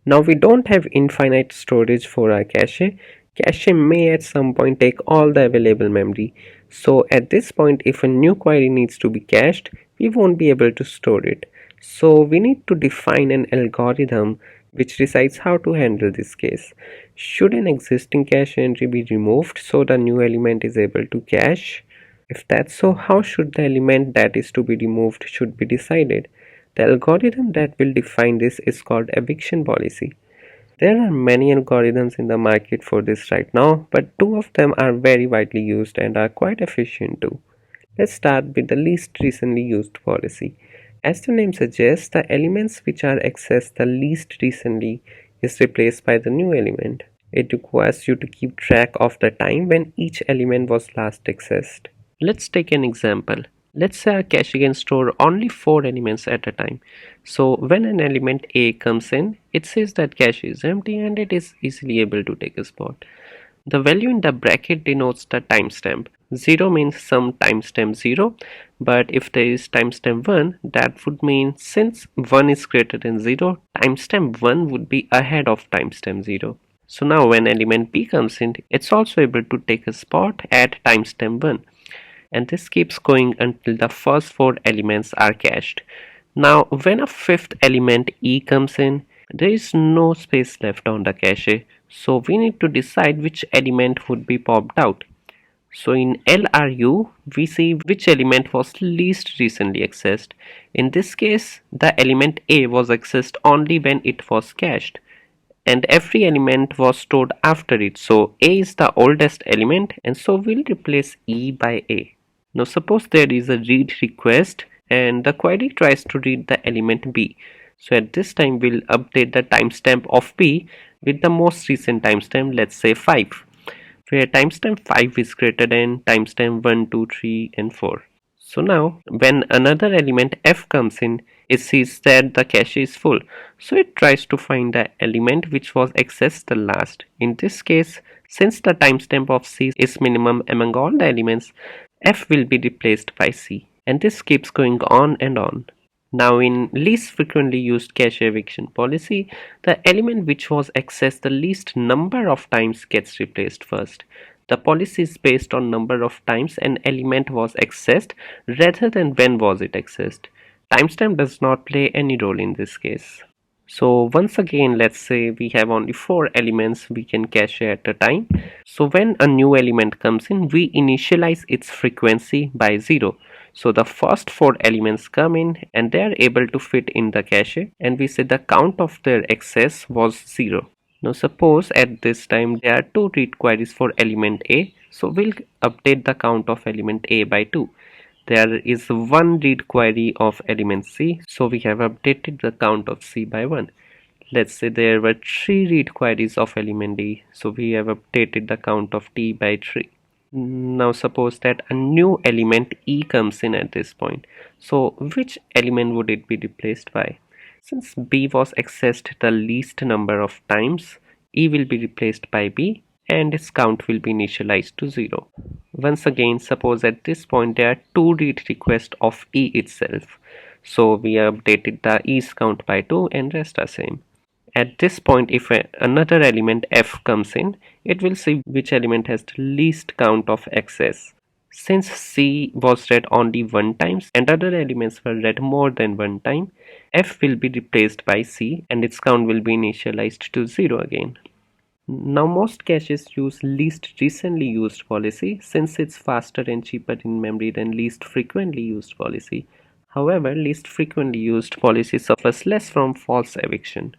Now we don't have infinite storage for our cache. Cache may at some point take all the available memory. So at this point, if a new query needs to be cached, we won't be able to store it. So we need to define an algorithm which decides how to handle this case. Should an existing cache entry be removed so the new element is able to cache? If that's so, how should the element that is to be removed should be decided? The algorithm that will define this is called eviction policy. There are many algorithms in the market for this right now, but two of them are very widely used and are quite efficient too. Let's start with the least recently used policy. As the name suggests, the elements which are accessed the least recently is replaced by the new element. It requires you to keep track of the time when each element was last accessed. Let's take an example. Let's say our cache can store only 4 elements at a time. So when an element A comes in, it says that cache is empty and it is easily able to take a spot. The value in the bracket denotes the timestamp. 0 means some timestamp 0, but if there is timestamp 1, that would mean since 1 is greater than 0, timestamp 1 would be ahead of timestamp 0. So now when element B comes in, it's also able to take a spot at timestamp 1, and this keeps going until the first 4 elements are cached. Now when a fifth element E comes in, there is no space left on the cache, so we need to decide which element would be popped out. So in LRU, we see which element was least recently accessed. In this case, the element A was accessed only when it was cached, and every element was stored after it. So A is the oldest element, and so we'll replace E by A. Now suppose there is a read request and the query tries to read the element B. So at this time we'll update the timestamp of B with the most recent timestamp, let's say 5, where timestamp 5 is greater than timestamp 1, 2, 3 and 4. So now when another element F comes in, it sees that the cache is full. So it tries to find the element which was accessed the last. In this case, since the timestamp of C is minimum among all the elements, F will be replaced by C. And this keeps going on and on. Now in least frequently used cache eviction policy, the element which was accessed the least number of times gets replaced first. The policy is based on number of times an element was accessed rather than when was it accessed. Timestamp does not play any role in this case. So once again, let's say we have only 4 elements we can cache at a time. So when a new element comes in, we initialize its frequency by 0. So the first 4 elements come in and they are able to fit in the cache, and we say the count of their access was 0. Now suppose at this time there are 2 read queries for element A, so we'll update the count of element A by 2. There is one read query of element C, so we have updated the count of C by 1. Let's say there were 3 read queries of element D, so we have updated the count of T by 3. Now suppose that a new element E comes in at this point. So which element would it be replaced by? Since B was accessed the least number of times, E will be replaced by B and its count will be initialized to 0. Once again, suppose at this point there are 2 read requests of E itself. So we have updated the E's count by 2 and rest are same. At this point, if another element F comes in, it will see which element has the least count of access. Since C was read only one time and other elements were read more than one time, F will be replaced by C and its count will be initialized to 0 again. Now most caches use least recently used policy since it's faster and cheaper in memory than least frequently used policy. However, least frequently used policy suffers less from false eviction.